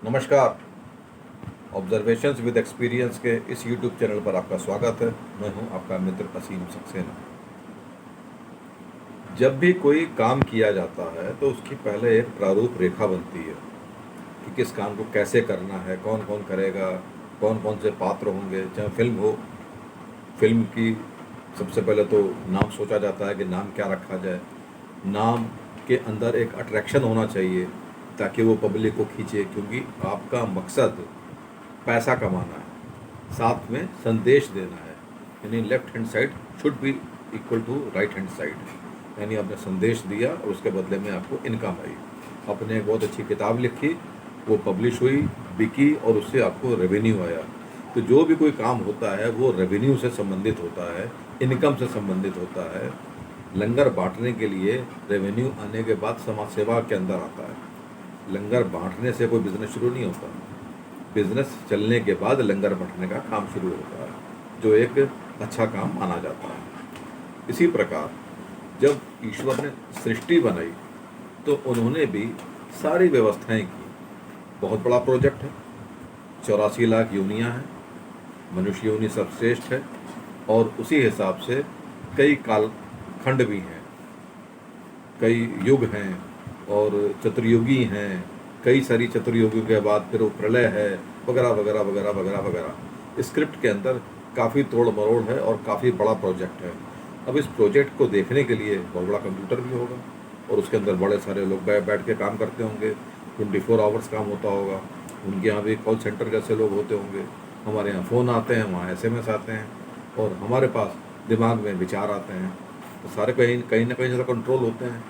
नमस्कार। Observations with experience के इस यूट्यूब चैनल पर आपका स्वागत है। मैं हूं आपका मित्र असीम सक्सेना। जब भी कोई काम किया जाता है तो उसकी पहले एक प्रारूप रेखा बनती है कि किस काम को कैसे करना है, कौन कौन करेगा, कौन कौन से पात्र होंगे। चाहे फिल्म हो, फिल्म की सबसे पहले तो नाम सोचा जाता है कि नाम क्या रखा जाए। नाम के अंदर एक अट्रैक्शन होना चाहिए ताकि वो पब्लिक को खींचे, क्योंकि आपका मकसद पैसा कमाना है, साथ में संदेश देना है। यानी left hand side should be equal to right hand side. यानी आपने संदेश दिया और उसके बदले में आपको इनकम आई। आपने एक बहुत अच्छी किताब लिखी, वो पब्लिश हुई, बिकी और उससे आपको रेवेन्यू आया। तो जो भी कोई काम होता है वो रेवेन्यू से संबंधित होता है, इनकम से संबंधित होता है। लंगर बांटने के लिए रेवेन्यू आने के बाद समाज सेवा के अंदर आता है। लंगर बांटने से कोई बिजनेस शुरू नहीं होता। बिजनेस चलने के बाद लंगर बांटने का काम शुरू होता है, जो एक अच्छा काम माना जाता है। इसी प्रकार जब ईश्वर ने सृष्टि बनाई तो उन्होंने भी सारी व्यवस्थाएं की। बहुत बड़ा प्रोजेक्ट है, 84 लाख योनियाँ हैं, मनुष्य योनि सर्वश्रेष्ठ है। और उसी हिसाब से कई कालखंड भी हैं, कई युग हैं और चतुर्युगी हैं। कई सारी चतुर्युगियों के बाद फिर वो प्रलय है, वगैरह वगैरह वगैरह वगैरह वगैरह। स्क्रिप्ट के अंदर काफ़ी तोड़ मरोड़ है और काफ़ी बड़ा प्रोजेक्ट है। अब इस प्रोजेक्ट को देखने के लिए बहुत बड़ा कंप्यूटर भी होगा और उसके अंदर बड़े सारे लोग बैठ के काम करते होंगे। 24 आवर्स काम होता होगा। उनके यहाँ भी कॉल सेंटर जैसे लोग होते होंगे। हमारे यहाँ फ़ोन आते हैं, वहाँ SMS आते हैं और हमारे पास दिमाग में विचार आते हैं। तो सारे कहीं कहीं ना कहीं से कंट्रोल होते हैं।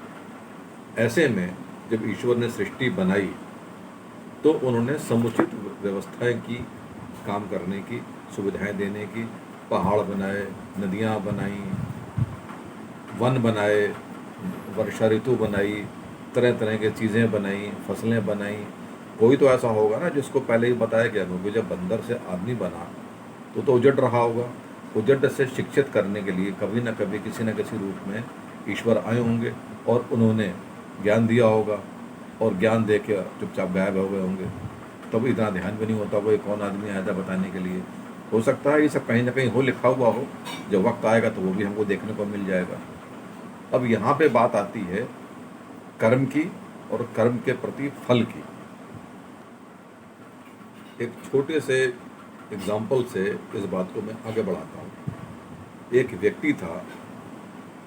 ऐसे में जब ईश्वर ने सृष्टि बनाई तो उन्होंने समुचित व्यवस्थाएं की, काम करने की, सुविधाएं देने की। पहाड़ बनाए, नदियाँ बनाई, वन बनाए, वर्षा ऋतु बनाई, तरह तरह की चीज़ें बनाई, फसलें बनाई। कोई तो ऐसा होगा ना जिसको पहले ही बताया गया होगा, जब बंदर से आदमी बना तो उजड़ रहा होगा। उजड़ से शिक्षित करने के लिए कभी ना कभी किसी न किसी रूप में ईश्वर आए होंगे और उन्होंने ज्ञान दिया होगा और ज्ञान दे के चुपचाप गायब हो गए होंगे। तब इतना ध्यान भी नहीं होता वो कौन आदमी आया था बताने के लिए। हो सकता है ये सब कहीं ना कहीं हो लिखा हुआ हो, जब वक्त आएगा तो वो भी हमको देखने को मिल जाएगा। अब यहाँ पे बात आती है कर्म की और कर्म के प्रति फल की। एक छोटे से एग्जाम्पल से इस बात को मैं आगे बढ़ाता हूँ। एक व्यक्ति था,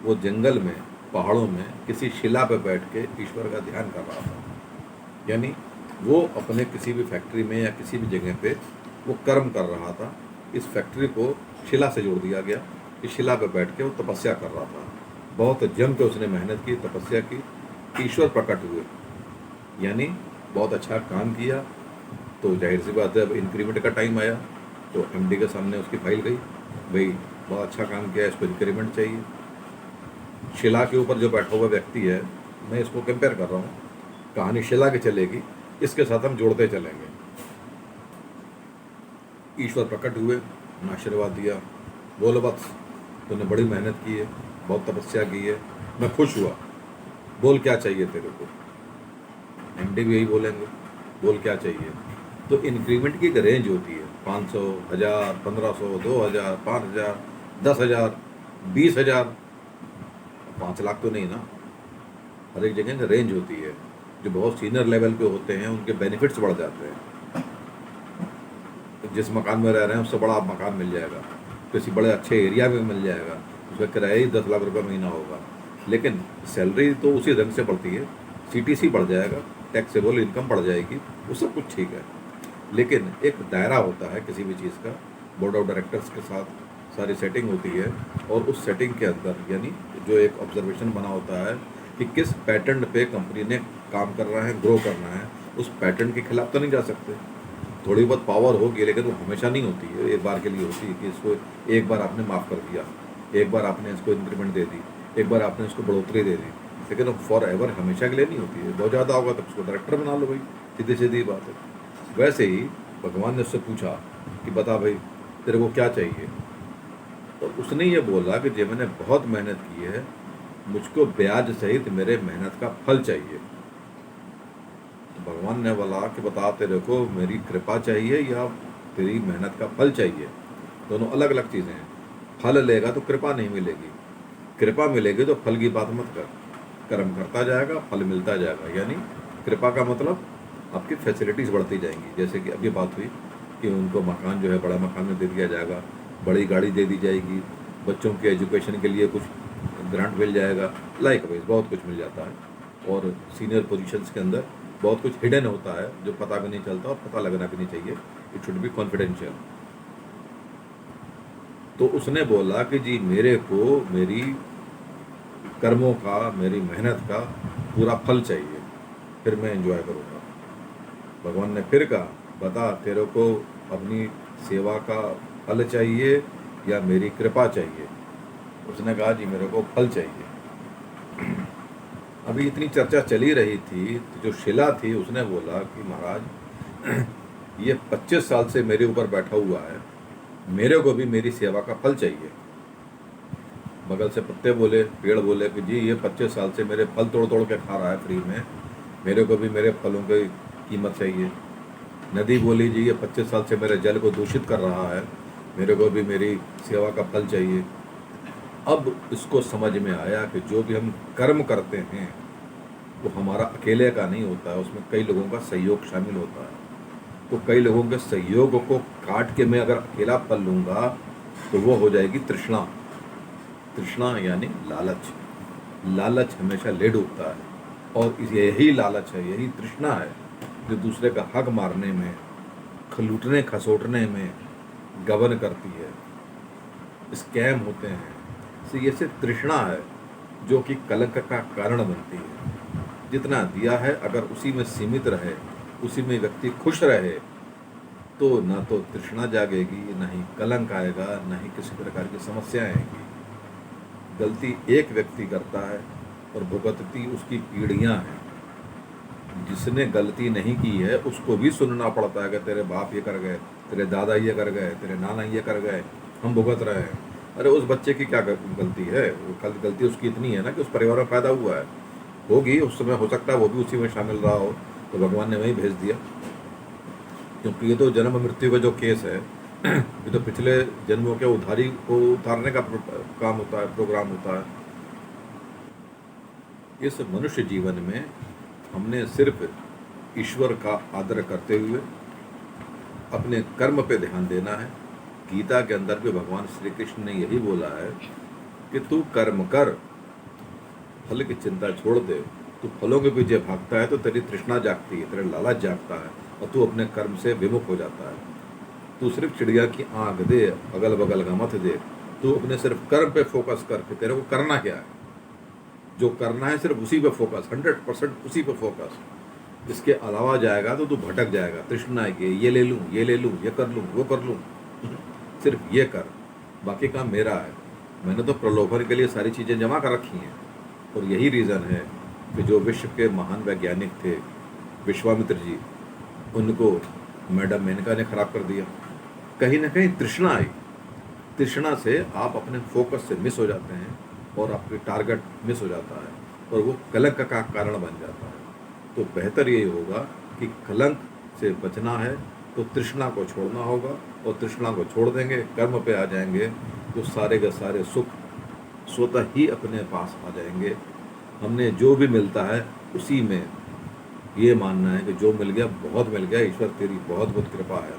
वो जंगल में, पहाड़ों में किसी शिला पर बैठ के ईश्वर का ध्यान कर रहा था। यानी वो अपने किसी भी फैक्ट्री में या किसी भी जगह पे वो कर्म कर रहा था। इस फैक्ट्री को शिला से जोड़ दिया गया। इस शिला पर बैठ के वो तपस्या कर रहा था। बहुत जम के उसने मेहनत की, तपस्या की। ईश्वर प्रकट हुए, यानी बहुत अच्छा काम किया। तो जाहिर सी बात है, अब इंक्रीमेंट का टाइम आया तो MD के सामने उसकी फाइल गई, भाई बहुत अच्छा काम किया, इसको इंक्रीमेंट चाहिए। शिला के ऊपर जो बैठा हुआ व्यक्ति है, मैं इसको कंपेयर कर रहा हूँ, कहानी शिला की चलेगी, इसके साथ हम जोड़ते चलेंगे। ईश्वर प्रकट हुए, आशीर्वाद दिया, बोलो बस तूने बड़ी मेहनत की है, बहुत तपस्या की है, मैं खुश हुआ, बोल क्या चाहिए तेरे को। MD भी यही बोलेंगे, बोल क्या चाहिए। तो इंक्रीमेंट की एक रेंज होती है, 500, 1000, 1500, 2000, 5000, 10,000, 20,000। 5 लाख तो नहीं ना। हर एक जगह रेंज होती है। जो बहुत सीनियर लेवल पे होते हैं उनके बेनिफिट्स बढ़ जाते हैं। तो जिस मकान में रह रहे हैं उससे बड़ा मकान मिल जाएगा, किसी बड़े अच्छे एरिया में मिल जाएगा, उसका किराया ही 10 लाख रुपये महीना होगा, लेकिन सैलरी तो उसी ढंग से बढ़ती है। CTC बढ़ जाएगा, टैक्सेबल इनकम बढ़ जाएगी, वो सब कुछ ठीक है। लेकिन एक दायरा होता है किसी भी चीज़ का, बोर्ड ऑफ डायरेक्टर्स के साथ सारी सेटिंग होती है और उस सेटिंग के अंदर यानी जो एक ऑब्जर्वेशन बना होता है कि किस पैटर्न पे कंपनी ने काम करना है, ग्रो करना है, उस पैटर्न के खिलाफ तो नहीं जा सकते। थोड़ी बहुत पावर होगी लेकिन वो हमेशा नहीं होती है, एक बार के लिए होती है कि इसको एक बार आपने माफ़ कर दिया, एक बार आपने इसको इंक्रीमेंट दे दी, एक बार आपने इसको बढ़ोतरी दे दी, लेकिन फॉर एवर हमेशा के लिए नहीं होती है। बहुत ज़्यादा होगा तो उसको डायरेक्टर बना लो भाई, सीधी सीधी बात है। वैसे ही भगवान ने उससे पूछा कि बता भाई तेरे को क्या चाहिए। तो उसने ये बोला कि जो मैंने बहुत मेहनत की है, मुझको ब्याज सहित मेरे मेहनत का फल चाहिए। भगवान ने बोला कि बता तेरे को मेरी कृपा चाहिए या तेरी मेहनत का फल चाहिए। दोनों अलग अलग चीज़ें हैं। फल लेगा तो कृपा नहीं मिलेगी, कृपा मिलेगी तो फल की बात मत कर। कर्म करता जाएगा, फल मिलता जाएगा। यानी कृपा का मतलब आपकी फैसिलिटीज़ बढ़ती जाएंगी। जैसे कि अभी बात हुई कि उनको मकान जो है बड़ा मकान में दे दिया जाएगा, बड़ी गाड़ी दे दी जाएगी, बच्चों के एजुकेशन के लिए कुछ ग्रांट मिल जाएगा, लाइक वाइज बहुत कुछ मिल जाता है। और सीनियर पोजीशंस के अंदर बहुत कुछ हिडन होता है जो पता भी नहीं चलता और पता लगना भी नहीं चाहिए। It should be confidential. तो उसने बोला कि जी मेरे को मेरी कर्मों का, मेरी मेहनत का पूरा फल चाहिए, फिर मैं एंजॉय करूँगा। भगवान ने फिर कहा बता तेरे को अपनी सेवा का फल चाहिए या मेरी कृपा चाहिए। उसने कहा जी मेरे को फल चाहिए। अभी इतनी चर्चा चली रही थी तो जो शिला थी उसने बोला कि महाराज ये 25 साल से मेरे ऊपर बैठा हुआ है, मेरे को भी मेरी सेवा का फल चाहिए। बगल से पत्ते बोले, पेड़ बोले कि जी ये 25 साल से मेरे फल तोड़ तोड़ के खा रहा है फ्री में, मेरे को भी मेरे फलों की कीमत चाहिए। नदी बोली जी ये 25 साल से मेरे जल को दूषित कर रहा है, मेरे को भी मेरी सेवा का फल चाहिए। अब इसको समझ में आया कि जो भी हम कर्म करते हैं वो हमारा अकेले का नहीं होता है, उसमें कई लोगों का सहयोग शामिल होता है। तो कई लोगों के सहयोग को काट के मैं अगर अकेला फल लूँगा तो वो हो जाएगी तृष्णा। तृष्णा यानी लालच। लालच हमेशा ले डूबता है, और यही लालच है, यही तृष्णा है जो दूसरे का हक मारने में, लूटने खसोटने में गबन करती है, स्कैम होते हैं। तो ये सिर्फ तृष्णा है जो कि कलंक का कारण बनती है। जितना दिया है अगर उसी में सीमित रहे, उसी में व्यक्ति खुश रहे, तो ना तो तृष्णा जागेगी, ना ही कलंक आएगा, ना ही किसी प्रकार की समस्याएं आएंगी। गलती एक व्यक्ति करता है और भुगतती उसकी पीढ़ियां हैं। जिसने गलती नहीं की है उसको भी सुनना पड़ता है कि तेरे बाप ये कर गए, तेरे दादा ये कर गए, तेरे नाना ये कर गए, हम भुगत रहे हैं। अरे उस बच्चे की क्या गलती है? वो गलती उसकी इतनी है ना कि उस परिवार में पैदा हुआ है, होगी उस समय, हो सकता है वो भी उसी में शामिल रहा हो, तो भगवान ने वहीं भेज दिया। क्योंकि ये तो जन्म मृत्यु का जो केस है, ये तो पिछले जन्मों के उधारी को उतारने का काम होता है, प्रोग्राम होता है। इस मनुष्य जीवन में हमने सिर्फ ईश्वर का आदर करते हुए अपने कर्म पे ध्यान देना है। गीता के अंदर भी भगवान श्री कृष्ण ने यही बोला है कि तू कर्म कर, फल की चिंता छोड़ दे। तू फलों के पीछे भागता है तो तेरी तृष्णा जागती है, तेरा लालच जागता है, और तू अपने कर्म से विमुख हो जाता है। तू सिर्फ चिड़िया की आंख दे, अगल बगल का मत दे। तू अपने सिर्फ कर्म पे फोकस कर कि तेरे को करना क्या है, जो करना है सिर्फ उसी पे फोकस, 100% उसी पे फोकस। इसके अलावा जाएगा तो तू भटक जाएगा। तृष्णा है कि ये ले लूँ, ये ले लूँ, ये कर लूँ, वो कर लूँ। सिर्फ ये कर, बाकी काम मेरा है। मैंने तो प्रलोभन के लिए सारी चीज़ें जमा कर रखी हैं। और यही रीज़न है कि जो विश्व के महान वैज्ञानिक थे, विश्वामित्र जी, उनको मैडम मेनका ने खराब कर दिया। कहीं ना कहीं तृष्णा आई। तृष्णा से आप अपने फोकस से मिस हो जाते हैं और आपके टारगेट मिस हो जाता है और वो कलंक का कारण बन जाता है। तो बेहतर यही होगा कि कलंक से बचना है तो तृष्णा को छोड़ना होगा, और तृष्णा को छोड़ देंगे, कर्म पे आ जाएंगे, तो सारे के सारे सुख स्वतः ही अपने पास आ जाएंगे। हमने जो भी मिलता है उसी में ये मानना है कि जो मिल गया बहुत मिल गया, ईश्वर तेरी बहुत बहुत कृपा है,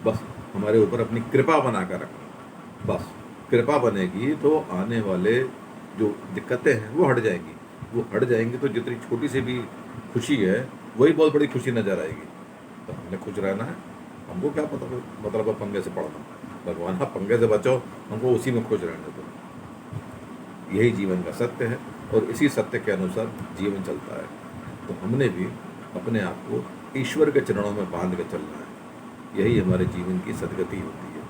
बस हमारे ऊपर अपनी कृपा बना कर रखना। बस कृपा बनेगी तो आने वाले जो दिक्कतें हैं वो हट जाएंगी। वो हट जाएंगी तो जितनी छोटी सी भी खुशी है वही बहुत बड़ी खुशी नज़र आएगी। तो हमने खुश रहना है। हमको क्या पता मतलब पंगे से पड़ना। भगवान आप पंगे से बचाओ, हमको उसी में खुश रहने दो। यही जीवन का सत्य है और इसी सत्य के अनुसार जीवन चलता है। तो हमने भी अपने आप को ईश्वर के चरणों में बांध के चलना है। यही हमारे जीवन की सदगति होती है।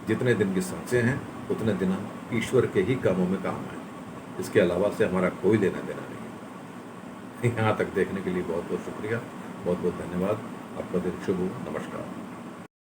जितने दिन की सांसें हैं उतने दिन हम ईश्वर के ही कामों में काम हैं। इसके अलावा से हमारा कोई लेना देना नहीं है। यहाँ तक देखने के लिए बहुत बहुत शुक्रिया, बहुत बहुत धन्यवाद। आपका दिन शुभ हो। नमस्कार।